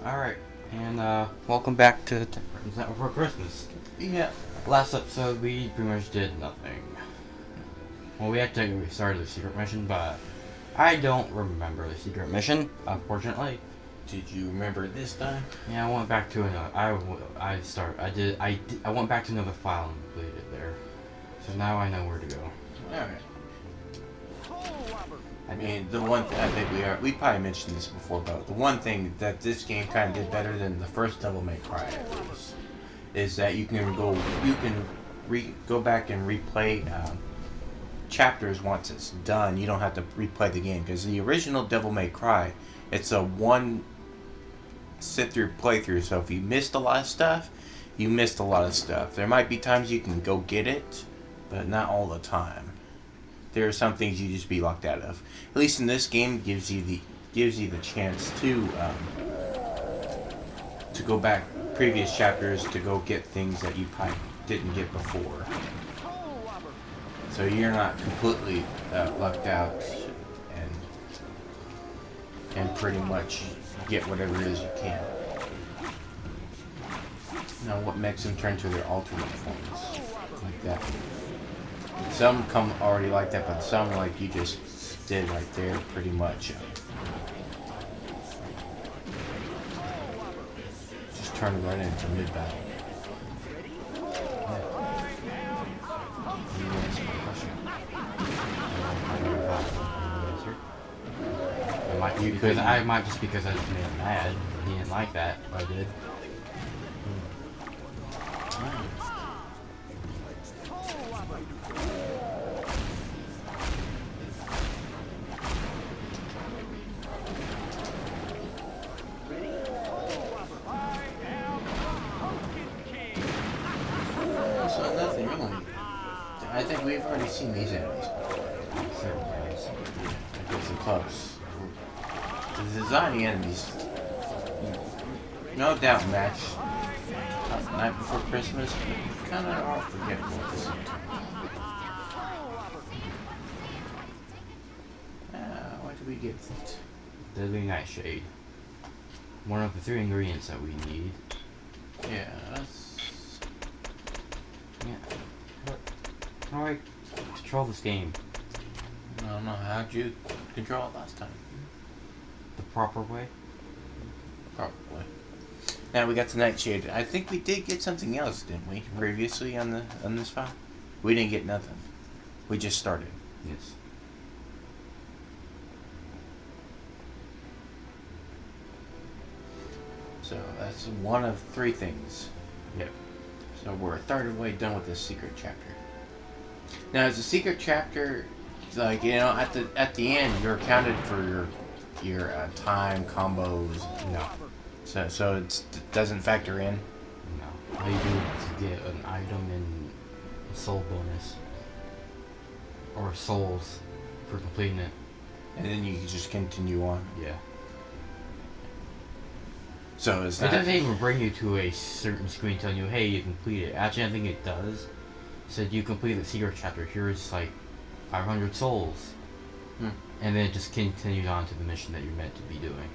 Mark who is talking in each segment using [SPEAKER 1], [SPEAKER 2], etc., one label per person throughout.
[SPEAKER 1] Alright, and welcome back to Burton's Not Before Christmas.
[SPEAKER 2] Yeah.
[SPEAKER 1] Last episode we pretty much did nothing. Well, we actually started the secret mission, but I don't remember the secret mission, unfortunately.
[SPEAKER 2] Did you remember it this time?
[SPEAKER 1] Yeah, I went back to another. I went back to another file and completed it there. So now I know where to go.
[SPEAKER 2] Alright. I mean, the one thing I think we probably mentioned this before, but the one thing that this game kind of did better than the first Devil May Cry is that you can go back and replay chapters once it's done. You don't have to replay the game, because the original Devil May Cry, it's a one sit-through playthrough. So if you missed a lot of stuff, you missed a lot of stuff. There might be times you can go get it, but not all the time. There are some things you just be locked out of. At least in this game, gives you the chance to go back previous chapters to go get things that you probably didn't get before. So you're not completely locked out and pretty much get whatever it is you can. Now, what makes them turn to their alternate forms like that? Some come already like that, but some, like you just did right there, pretty much. Just turn right into mid-battle.
[SPEAKER 1] I might just because I just made him mad. He didn't like that, but I did.
[SPEAKER 2] So nothing really. I think we've already seen these enemies. I guess they're close. The design of the enemies, no doubt, match Night Before Christmas, but kind of are forgettable at the same time. What do we get?
[SPEAKER 1] Deadly Nightshade. One of the 3 ingredients that we need.
[SPEAKER 2] Yeah,
[SPEAKER 1] How do I control this game?
[SPEAKER 2] I don't know. How'd you control it last time?
[SPEAKER 1] The proper way?
[SPEAKER 2] Probably. Now we got the Nightshade. I think we did get something else, didn't we? Previously on this file, we didn't get nothing. We just started.
[SPEAKER 1] Yes.
[SPEAKER 2] So that's one of 3 things.
[SPEAKER 1] Yep.
[SPEAKER 2] So we're a third of the way done with this secret chapter. Now, is the secret chapter, like, you know, at the end, you're counted for your time combos?
[SPEAKER 1] No.
[SPEAKER 2] So it doesn't factor in?
[SPEAKER 1] No. All you do is get an item and a soul bonus. Or souls for completing it.
[SPEAKER 2] And then you can just continue on?
[SPEAKER 1] Yeah.
[SPEAKER 2] So is
[SPEAKER 1] It
[SPEAKER 2] that...
[SPEAKER 1] doesn't even bring you to a certain screen telling you, hey, you completed it. Actually, I think it does. It said you completed the secret chapter. Here's like 500 souls. And then it just continued on to the mission that you're meant to be doing.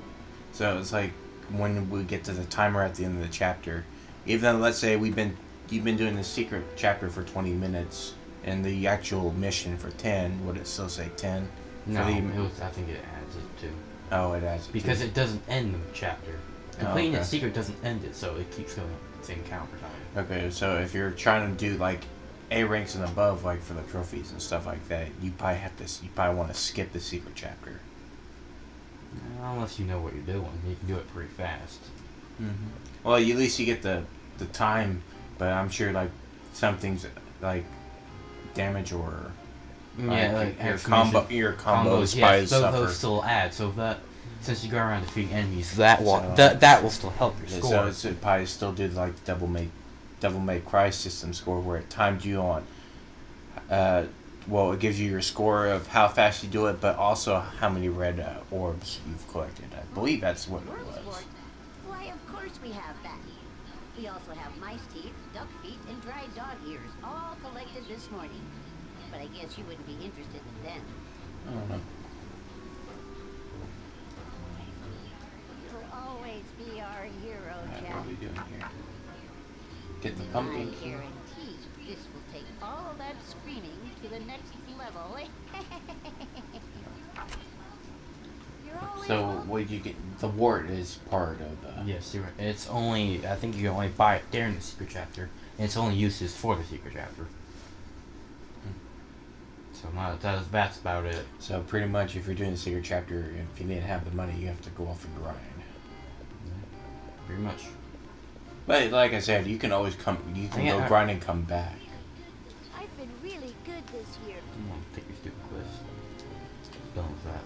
[SPEAKER 2] So it's like when we get to the timer at the end of the chapter, even though, let's say, you've been doing the secret chapter for 20 minutes and the actual mission for 10, would it still say 10?
[SPEAKER 1] No, I think it adds it too.
[SPEAKER 2] Oh, it adds it
[SPEAKER 1] because
[SPEAKER 2] too.
[SPEAKER 1] it doesn't end the chapter. Completing the secret doesn't end it, so it keeps going the same count for time.
[SPEAKER 2] Okay, so if you're trying to do like A ranks and above, like for the trophies and stuff like that, you probably want to skip the secret chapter.
[SPEAKER 1] Unless you know what you're doing, you can do it pretty fast.
[SPEAKER 2] Well, at least you get the time, but I'm sure like some things like damage or
[SPEAKER 1] like
[SPEAKER 2] your combos probably suffer.
[SPEAKER 1] Those still add. So that since you go around defeating enemies, that will still help your score.
[SPEAKER 2] So it probably still did like Devil May Cry system score, where it timed you on. Well, it gives you your score of how fast you do it, but also how many red orbs you've collected. I believe that's what it was.
[SPEAKER 3] Why, of course we have that. We also have mice teeth, duck feet, and dried dog ears, all collected this morning. But I guess you wouldn't be interested in them.
[SPEAKER 2] I don't know.
[SPEAKER 3] You'll always always be our hero,
[SPEAKER 2] Alright,
[SPEAKER 3] Jack.
[SPEAKER 2] what are we doing here? Get the
[SPEAKER 3] I
[SPEAKER 2] pumpkin key.
[SPEAKER 3] guarantee this will take all that screaming to the next level. You're always
[SPEAKER 2] So,
[SPEAKER 3] welcome.
[SPEAKER 2] what did you get? The wart is part of the...
[SPEAKER 1] Yes, you're right. It's only, I think you can only buy it during the secret chapter, and its only use is for the secret chapter. So that's about it.
[SPEAKER 2] So, pretty much, if you're doing the secret chapter, if you didn't have the money, you have to go off and grind.
[SPEAKER 1] Pretty much.
[SPEAKER 2] But, like I said, you can always go grind and come back.
[SPEAKER 3] I've been really good this year.
[SPEAKER 1] Come on, take your stupid quiz. Done with that.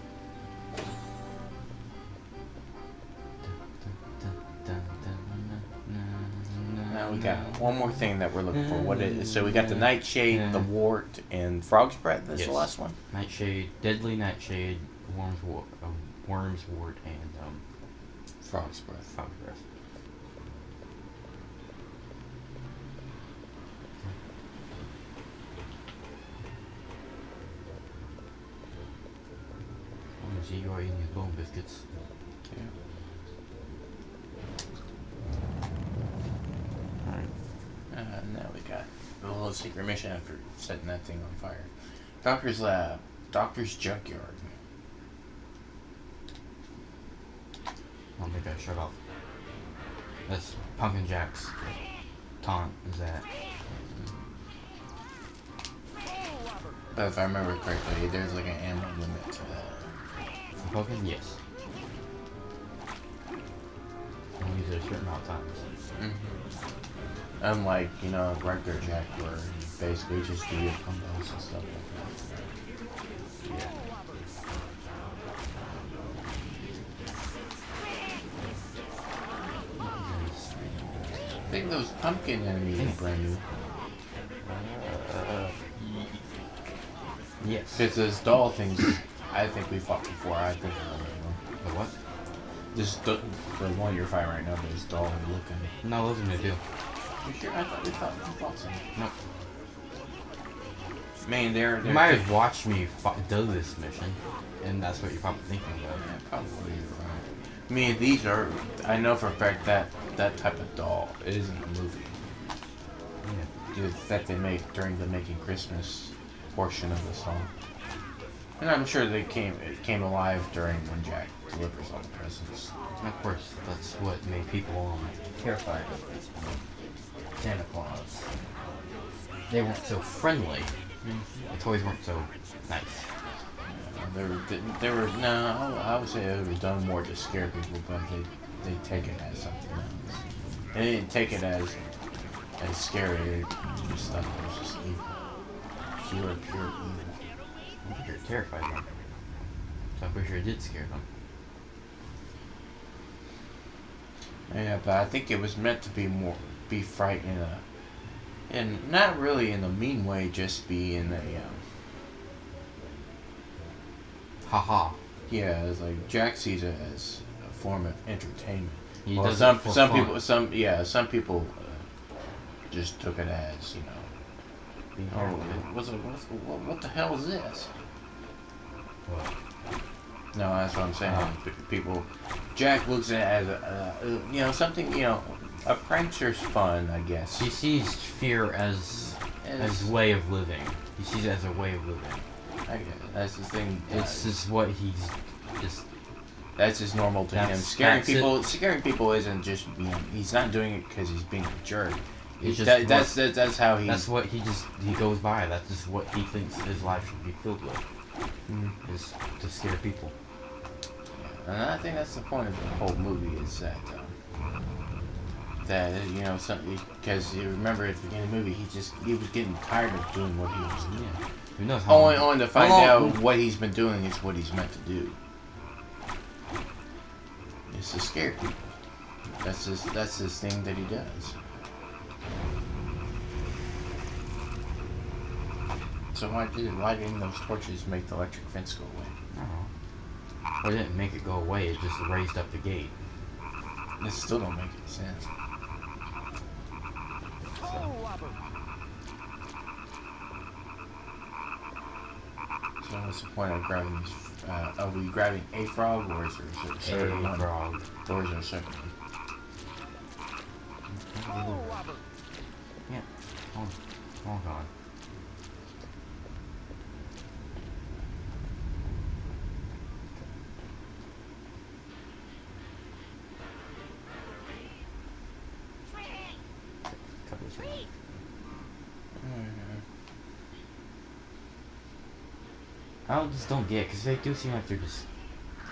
[SPEAKER 2] Now we got one more thing that we're looking for. What it is? So we got the nightshade, the wart, and frog's breath. That's
[SPEAKER 1] Yes.
[SPEAKER 2] the last one.
[SPEAKER 1] Nightshade, deadly nightshade, worm's wart, and
[SPEAKER 2] Frog's breath.
[SPEAKER 1] frog's breath. Oh, see, you are eating these bone biscuits.
[SPEAKER 2] Yeah.
[SPEAKER 1] Alright.
[SPEAKER 2] Now we got a little secret mission after setting that thing on fire. Doctor's lab. Doctor's junkyard.
[SPEAKER 1] I'll make that shut off. That's Pumpkin Jack's taunt, is that.
[SPEAKER 2] But if I remember correctly, there's like an ammo limit to that.
[SPEAKER 1] For Pumpkin, yes. You can use it a certain amount of times.
[SPEAKER 2] Unlike, regular Jack where you basically just do your combos and stuff like that.
[SPEAKER 1] Yeah.
[SPEAKER 2] I think those pumpkin enemies are brand new.
[SPEAKER 1] Yes.
[SPEAKER 2] Because those doll things, I think we fought before. I think I remember them.
[SPEAKER 1] The what?
[SPEAKER 2] The one you're fighting right now, those doll looking.
[SPEAKER 1] No, those are new too.
[SPEAKER 2] You sure? I thought we fought some.
[SPEAKER 1] Nope.
[SPEAKER 2] Man, they're
[SPEAKER 1] You might have watched me do this mission, and that's what you're probably thinking about.
[SPEAKER 2] Yeah, probably you're right. I mean, these are. I know for a fact that that type of doll isn't a movie.
[SPEAKER 1] Yeah.
[SPEAKER 2] That they make during the Making Christmas portion of the song. And I'm sure it came alive during when Jack delivers all the presents.
[SPEAKER 1] And of course, that's what made people terrified of Santa Claus. They weren't so friendly. The toys weren't so nice.
[SPEAKER 2] They were no, I would say they were done more to scare people, but they take it as something else. They didn't take it as scary. They just thought it was just evil, pure evil.
[SPEAKER 1] I'm pretty sure it terrified them. So I'm pretty sure it did scare them.
[SPEAKER 2] Yeah, but I think it was meant to be frightening, and not really in a mean way, just be in a
[SPEAKER 1] Haha.
[SPEAKER 2] yeah, it's like Jack sees it as a form of entertainment.
[SPEAKER 1] He
[SPEAKER 2] Well,
[SPEAKER 1] does
[SPEAKER 2] some
[SPEAKER 1] it for
[SPEAKER 2] some
[SPEAKER 1] fun.
[SPEAKER 2] people some people just took it as
[SPEAKER 1] Being
[SPEAKER 2] oh,
[SPEAKER 1] terrified.
[SPEAKER 2] what the hell is this?
[SPEAKER 1] What?
[SPEAKER 2] No, that's what I'm saying. People, Jack looks at it as something a prankster's fun, I guess.
[SPEAKER 1] He sees fear as way of living. He sees it as a way of living.
[SPEAKER 2] I guess that's the thing.
[SPEAKER 1] It's just what he's just.
[SPEAKER 2] That's just normal to him.
[SPEAKER 1] That's
[SPEAKER 2] Scaring people isn't just he's not doing it because he's being a jerk.
[SPEAKER 1] It's just
[SPEAKER 2] That's how he.
[SPEAKER 1] That's what he goes by. That's just what he thinks his life should be filled with. Is to scare people.
[SPEAKER 2] And I think that's the point of the whole movie is that something because you remember at the beginning of the movie he was getting tired of doing what he was doing.
[SPEAKER 1] Yeah. Who knows how
[SPEAKER 2] Only to find out what he's been doing is what he's meant to do. It's to scare people. That's his thing that he does. So why didn't those torches make the electric fence go away?
[SPEAKER 1] Well, it didn't make it go away. It just raised up the gate.
[SPEAKER 2] This still don't make any sense. So what's the point of grabbing these Are we grabbing a frog, or is there a certain one?
[SPEAKER 1] frog.
[SPEAKER 2] Or is there a certain one?
[SPEAKER 1] Yeah. Hold on. I just don't get, because they do seem like they're just.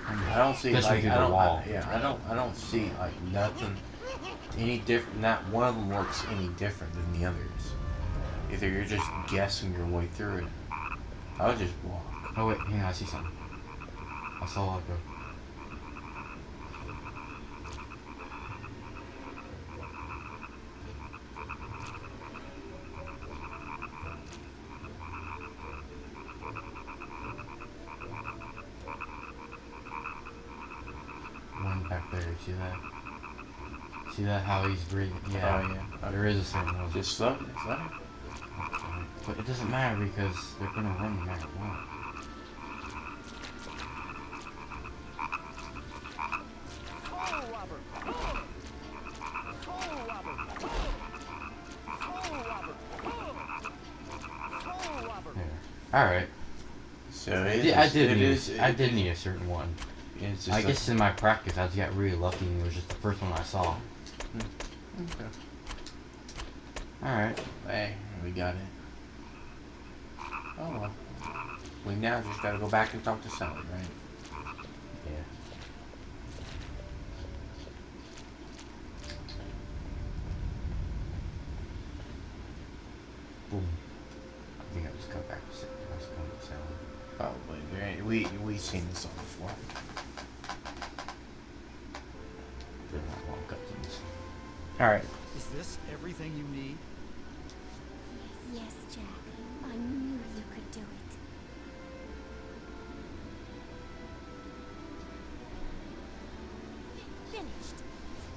[SPEAKER 2] I don't see
[SPEAKER 1] Pushing
[SPEAKER 2] like
[SPEAKER 1] through
[SPEAKER 2] I
[SPEAKER 1] the
[SPEAKER 2] don't
[SPEAKER 1] wall.
[SPEAKER 2] I don't see like nothing any different. Not one of them looks any different than the others. Either you're just guessing your way through it. I would just walk.
[SPEAKER 1] Oh wait, hang on, I see something. I saw like a. One back there, you see that? See that, how he's breathing? Yeah.
[SPEAKER 2] Oh yeah.
[SPEAKER 1] There is a certain one.
[SPEAKER 2] Just slow. Slow.
[SPEAKER 1] But it doesn't matter because they're gonna run no matter what. There. Alright.
[SPEAKER 2] So
[SPEAKER 1] I did need a certain one.
[SPEAKER 2] It's just
[SPEAKER 1] I
[SPEAKER 2] like,
[SPEAKER 1] guess in my practice I just got really lucky and it was just the first one I saw.
[SPEAKER 2] Okay.
[SPEAKER 1] Alright.
[SPEAKER 2] Hey, we got it. Oh well. We now just gotta go back and talk to Sally, right?
[SPEAKER 1] Yeah. Boom. I think I just got back to Sally.
[SPEAKER 2] Probably. We've seen this all before.
[SPEAKER 1] They're not long cutscenes. Alright.
[SPEAKER 4] Is this everything you need?
[SPEAKER 5] Yes, Jack. I knew you could do it. Finished.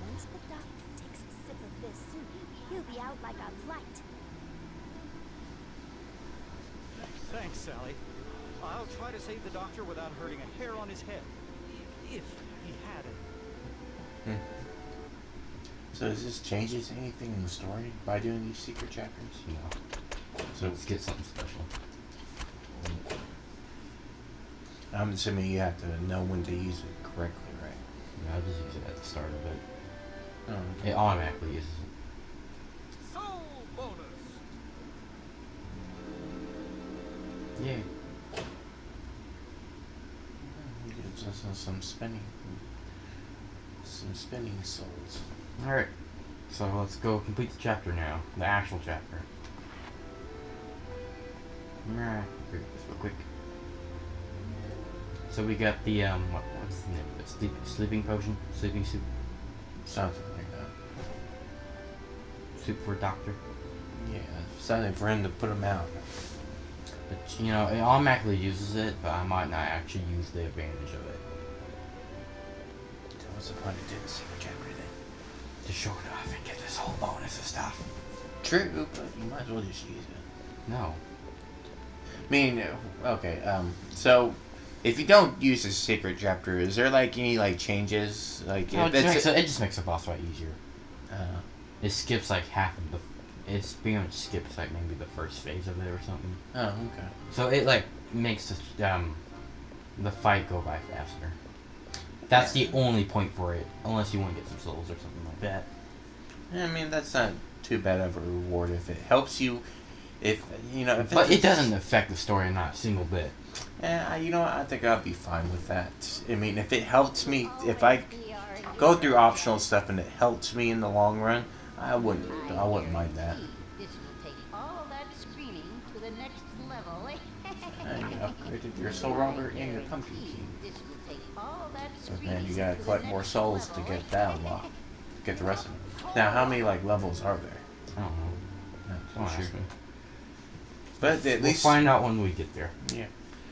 [SPEAKER 5] Once the doctor takes a sip of this soup, he'll be out like a light.
[SPEAKER 4] Thanks, Sally. I'll try to save the doctor without hurting a hair on his head. If he had it.
[SPEAKER 2] So does this changes anything in the story by doing these secret chapters?
[SPEAKER 1] No.
[SPEAKER 2] So
[SPEAKER 1] Let's get something special.
[SPEAKER 2] I'm assuming you have to know when to use it correctly, right?
[SPEAKER 1] Yeah, I'll just use it at the start of it.
[SPEAKER 2] Oh,
[SPEAKER 1] It automatically uses it.
[SPEAKER 4] Soul bonus!
[SPEAKER 1] Yeah.
[SPEAKER 2] Gives us some spinning souls.
[SPEAKER 1] Alright. So let's go complete the chapter now. The actual chapter. Alright. Read this real quick. So we got the what's the name of it? Sleeping potion? Sleeping soup?
[SPEAKER 2] Something like that.
[SPEAKER 1] Soup for a doctor.
[SPEAKER 2] Yeah, something for him to put him out.
[SPEAKER 1] But you know, it automatically uses it, but I might not actually use the advantage of it.
[SPEAKER 2] So what's the point of doing the secret chapter then?
[SPEAKER 1] To show it off and get this whole bonus of stuff.
[SPEAKER 2] True, but you might as well just use it.
[SPEAKER 1] No.
[SPEAKER 2] I mean, okay, so if you don't use the secret chapter, is there like any like changes? Like
[SPEAKER 1] No,
[SPEAKER 2] if
[SPEAKER 1] it just makes the boss fight easier.
[SPEAKER 2] uh,
[SPEAKER 1] It skips like half of the. It's pretty much skips like maybe the first phase of it or something.
[SPEAKER 2] oh, okay.
[SPEAKER 1] So it like makes the fight go by faster. That's the only point for it, unless you want to get some souls or something like that.
[SPEAKER 2] I mean, that's not too bad of a reward if it helps you. If you know, if
[SPEAKER 1] But it doesn't affect the story not a single bit.
[SPEAKER 2] Yeah, you know what? I think I'll be fine with that. I mean, if it helps me, if I go through optional stuff and it helps me in the long run, I wouldn't mind that.
[SPEAKER 3] This will take all that screaming to the next level.
[SPEAKER 2] And you upgraded your soul robber and your pumpkin key.
[SPEAKER 3] This will take all that
[SPEAKER 2] But
[SPEAKER 3] screaming
[SPEAKER 2] then you gotta
[SPEAKER 3] to the
[SPEAKER 2] collect more
[SPEAKER 3] next
[SPEAKER 2] souls to
[SPEAKER 3] level.
[SPEAKER 2] get that unlocked. Get the rest of them. Now, how many like levels are there?
[SPEAKER 1] I don't know.
[SPEAKER 2] Not
[SPEAKER 1] Don't
[SPEAKER 2] so
[SPEAKER 1] ask
[SPEAKER 2] sure.
[SPEAKER 1] me.
[SPEAKER 2] But at
[SPEAKER 1] We'll
[SPEAKER 2] least,
[SPEAKER 1] find out when we get there.
[SPEAKER 2] yeah.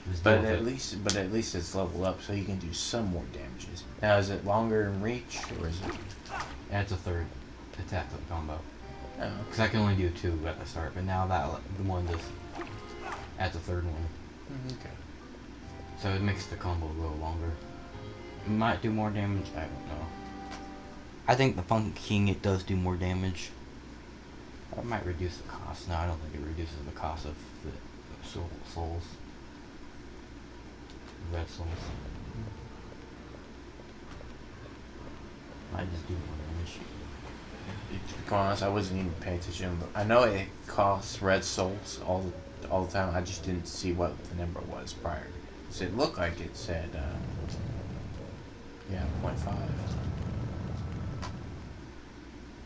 [SPEAKER 1] Just
[SPEAKER 2] But
[SPEAKER 1] deal with it.
[SPEAKER 2] at least it's level up, so you can do some more damages. Now, is it longer in reach, or is it?
[SPEAKER 1] Adds a third attack to the combo.
[SPEAKER 2] Oh,
[SPEAKER 1] Because I can only do 2 at the start, but now that the one just adds a third one.
[SPEAKER 2] okay.
[SPEAKER 1] So it makes the combo go longer. It might do more damage, I don't know. I think the Funk King, it does do more damage. It might reduce the cost. No, I don't think it reduces the cost of the souls. Red souls. Might just do more damage.
[SPEAKER 2] To be honest, I wasn't even paying attention. But I know it costs red souls all the time. I just didn't see what the number was prior. So it looked like it said, yeah, 0.5.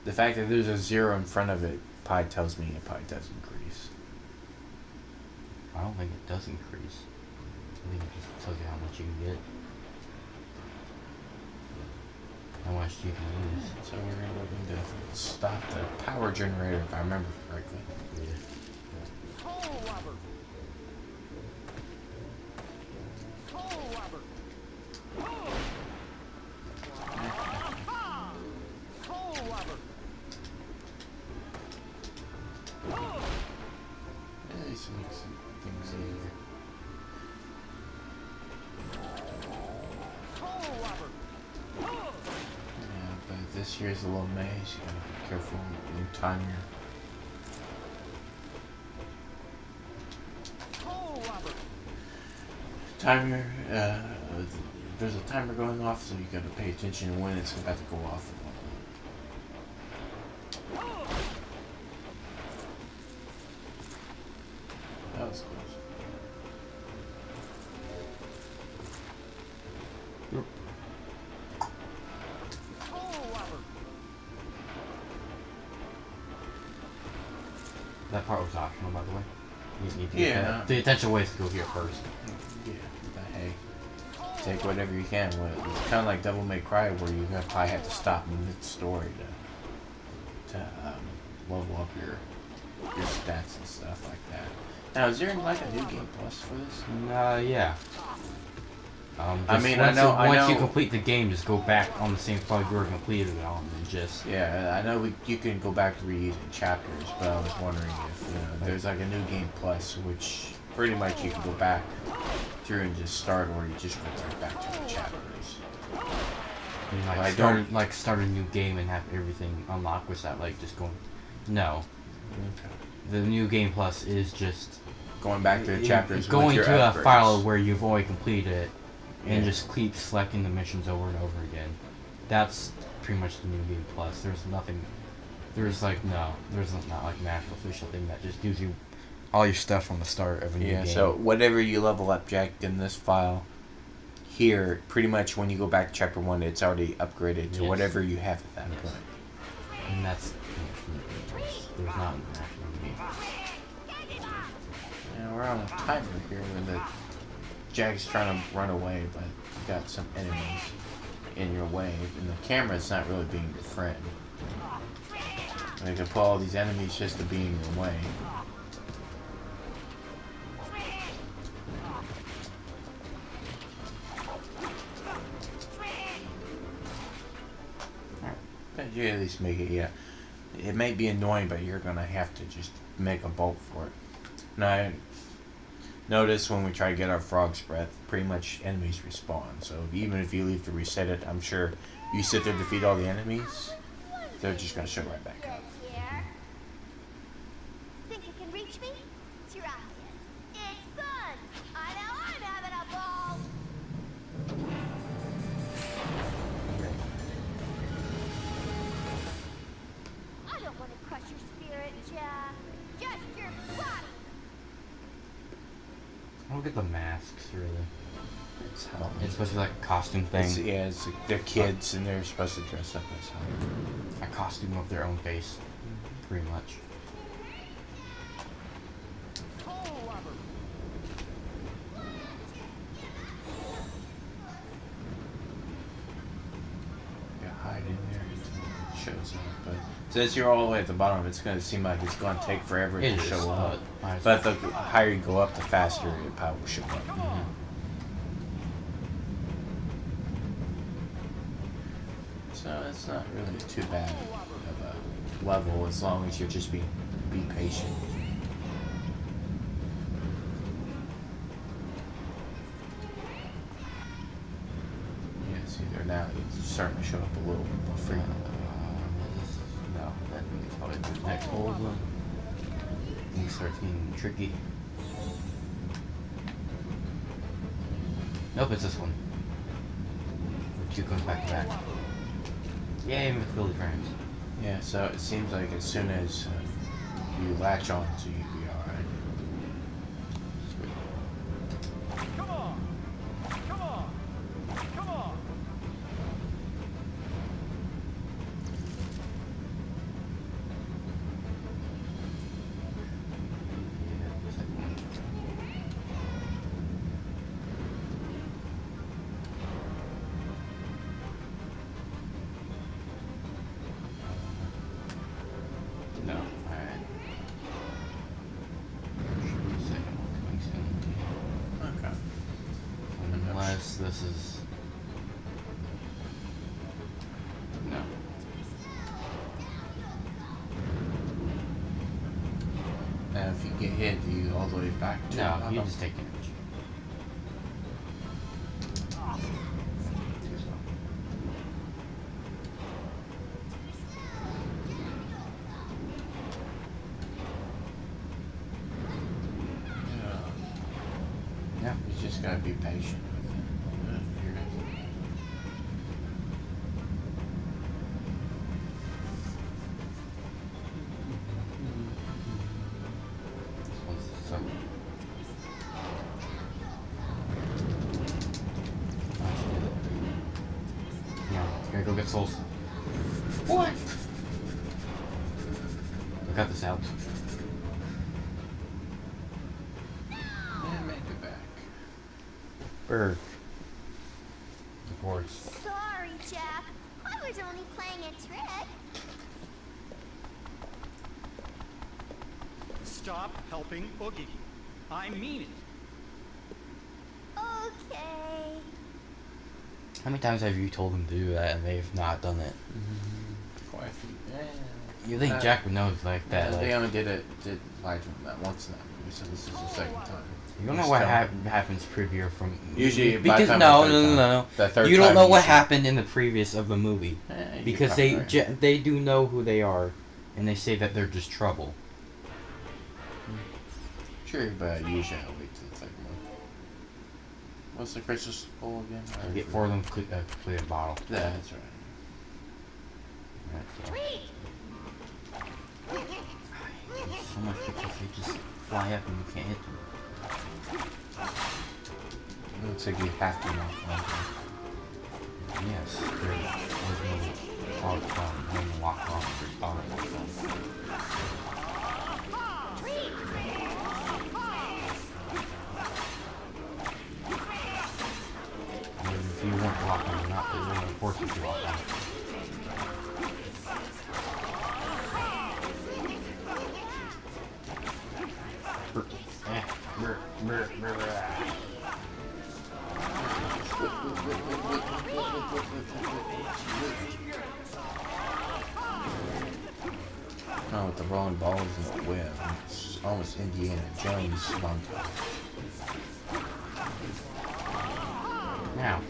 [SPEAKER 2] The fact that there's a 0 in front of it probably tells me it probably does increase.
[SPEAKER 1] I don't think it does increase. I think it just tells you how much you can get. How much you can use.
[SPEAKER 2] So we're going to look into stop the power generator if I remember correctly.
[SPEAKER 1] Yeah.
[SPEAKER 4] Coal Robert. Coal Robert. Coal Robert.
[SPEAKER 2] Yeah, these make some things easier.
[SPEAKER 4] Coal Robert.
[SPEAKER 2] Yeah, but this here's a little maze. You gotta be careful when you time your
[SPEAKER 4] Coal Robert.
[SPEAKER 2] timer. There's a timer going off, so you gotta pay attention to when it's about to go off. That was close.
[SPEAKER 4] Coal Robert.
[SPEAKER 1] That part was optional, by the way. You need to
[SPEAKER 2] Yeah.
[SPEAKER 1] the intention way is to go here first.
[SPEAKER 2] Yeah, but hey, take whatever you can. It's kind of like Devil May Cry, where you probably have to stop mid-story to level up your stats and stuff like that. Now, is there like a new game plus for this?
[SPEAKER 1] Yeah.
[SPEAKER 2] I mean, I know.
[SPEAKER 1] Once you complete the game, just go back on the same spot you were completed it on, and just.
[SPEAKER 2] Yeah, I know you can go back to read chapters, but I was wondering if there's like a new game plus, which pretty much you can go back through and just start, or you just go right back to the chapters.
[SPEAKER 1] You know, start a new game and have everything unlocked without like just going. No.
[SPEAKER 2] Okay.
[SPEAKER 1] The new game plus is just
[SPEAKER 2] Going back to the chapters.
[SPEAKER 1] going
[SPEAKER 2] with your
[SPEAKER 1] to a
[SPEAKER 2] upgrades.
[SPEAKER 1] file where you've already completed it, and
[SPEAKER 2] Yeah.
[SPEAKER 1] just keep selecting the missions over and over again. That's pretty much the new game plus. There's nothing. There's not like an actual official thing that just gives you all your stuff from the start of a new game.
[SPEAKER 2] So whatever you level up, Jack, in this file, here, pretty much when you go back to chapter 1, it's already upgraded to
[SPEAKER 1] Yes.
[SPEAKER 2] whatever you have at that point.
[SPEAKER 1] And that's there's not an actual game.
[SPEAKER 2] Now we're on a timer here when the Jack's trying to run away, but you got some enemies in your way, and the camera's not really being your friend. They can pull all these enemies just to be in your way. But you at least make it, yeah. It may be annoying, but you're gonna have to just make a bolt for it. Now, notice when we try to get our frog's breath, pretty much enemies respawn. So even if you leave to reset it, I'm sure you sit there, defeat all the enemies, they're just gonna show right back up.
[SPEAKER 5] Here. Think you can reach me? Try it. It's fun. I know I'm having a ball. I don't want to crush your spirit, Jack. Just your body.
[SPEAKER 1] I don't get the masks really.
[SPEAKER 2] It's how
[SPEAKER 1] It's supposed to be like a costume thing.
[SPEAKER 2] they're kids and they're supposed to dress up as how.
[SPEAKER 1] A costume of their own face, pretty much.
[SPEAKER 4] Coal Robert.
[SPEAKER 2] You hide in there until it shows up. But since you're all the way at the bottom, it's gonna seem like it's gonna take forever
[SPEAKER 1] It
[SPEAKER 2] to
[SPEAKER 1] is,
[SPEAKER 2] show up.
[SPEAKER 1] I-
[SPEAKER 2] But the higher you go up, the faster it probably will show up.
[SPEAKER 1] Mhm.
[SPEAKER 2] So it's not really too bad of a level as long as you're just be patient. starting to show up a little more frequently.
[SPEAKER 1] No, that is probably the next old one. Things start getting tricky. Nope, it's this one. Where two comes back to back. Yay, invisibility frames.
[SPEAKER 2] Yeah, so it seems like as soon as you latch on to you'll be alright.
[SPEAKER 4] Come on! Come on! Come on!
[SPEAKER 1] No, alright.
[SPEAKER 2] Okay.
[SPEAKER 1] Unless this is... No.
[SPEAKER 2] And if you get hit, do you all the way back to
[SPEAKER 1] No, you just take damage. Yeah.
[SPEAKER 2] You just gotta be patient with it. You're gonna-
[SPEAKER 1] This one's so... Yeah, gotta go get souls. What? I got this out.
[SPEAKER 2] And make it back.
[SPEAKER 1] Bird. Of course.
[SPEAKER 5] Sorry, Jack. I was only playing a trick.
[SPEAKER 4] Stop helping Oogie. I mean it.
[SPEAKER 5] Okay.
[SPEAKER 1] How many times have you told them to do that and they've not done it?
[SPEAKER 2] Quite a few.
[SPEAKER 1] You think Jack would know like that?
[SPEAKER 2] They
[SPEAKER 1] Like,
[SPEAKER 2] only did lie to him that once in that movie, so this is the second time.
[SPEAKER 1] you don't know
[SPEAKER 2] Just
[SPEAKER 1] what
[SPEAKER 2] tell him.
[SPEAKER 1] happens preview from
[SPEAKER 2] Usually by the
[SPEAKER 1] because
[SPEAKER 2] time
[SPEAKER 1] no
[SPEAKER 2] the
[SPEAKER 1] no
[SPEAKER 2] third
[SPEAKER 1] no
[SPEAKER 2] time.
[SPEAKER 1] no
[SPEAKER 2] The third
[SPEAKER 1] you don't
[SPEAKER 2] time
[SPEAKER 1] know what
[SPEAKER 2] usually.
[SPEAKER 1] happened in the previous of the movie
[SPEAKER 2] You're
[SPEAKER 1] because
[SPEAKER 2] probably
[SPEAKER 1] they
[SPEAKER 2] right.
[SPEAKER 1] they do know who they are and they say that they're just trouble.
[SPEAKER 2] Sure, but usually I'll wait till the second one. What's the Christmas bowl again?
[SPEAKER 1] You get four of them complete a bottle.
[SPEAKER 2] Yeah, that's right.
[SPEAKER 1] Right, so. So much because they just fly up and you can't hit them.
[SPEAKER 2] It looks like you have to knock on them.
[SPEAKER 1] Yes, there's no lock on for auto. If you weren't locked on or not, they wouldn't force you to lock on.
[SPEAKER 2] Oh, with the rolling balls in the web. It's almost Indiana Jones montage.
[SPEAKER 1] Now.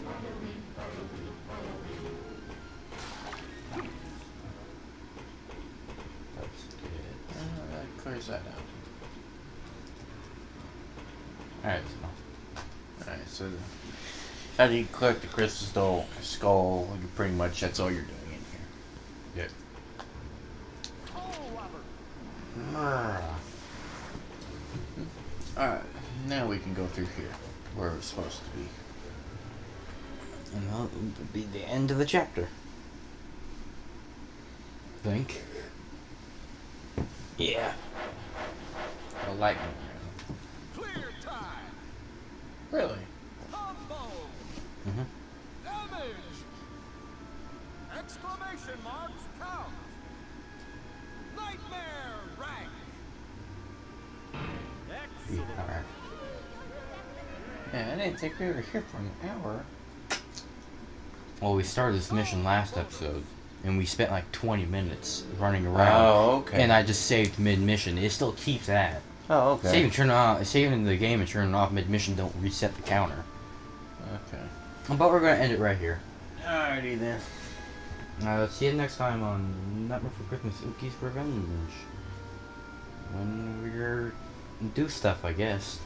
[SPEAKER 1] That's it.
[SPEAKER 2] That clears that out.
[SPEAKER 1] Alright,
[SPEAKER 2] Alright, so after you collect the crystal skull, you pretty much that's all you're doing in here.
[SPEAKER 1] so.
[SPEAKER 2] Alright, now we can go through here, where we're supposed to be.
[SPEAKER 1] And that'll be the end of the chapter. Think. Yeah.
[SPEAKER 2] A lightning round.
[SPEAKER 6] Clear time.
[SPEAKER 2] Really?
[SPEAKER 6] Combo.
[SPEAKER 1] Mm-hmm.
[SPEAKER 6] Damage. Exclamation marks count. Nightmare rank.
[SPEAKER 4] Excellent.
[SPEAKER 1] Alright.
[SPEAKER 2] Yeah, I didn't think we were here for an hour.
[SPEAKER 1] Well, we started this mission last episode, and we spent like 20 minutes running around.
[SPEAKER 2] Oh, okay.
[SPEAKER 1] And I just saved mid-mission. It still keeps that.
[SPEAKER 2] Oh, okay.
[SPEAKER 1] Saving the game and turning it off mid-mission don't reset the counter.
[SPEAKER 2] Okay.
[SPEAKER 1] But we're gonna end it right here.
[SPEAKER 2] Alrighty then.
[SPEAKER 1] See you next time on Nightmare for Christmas, Oogie's Revenge. When we're do stuff, I guess.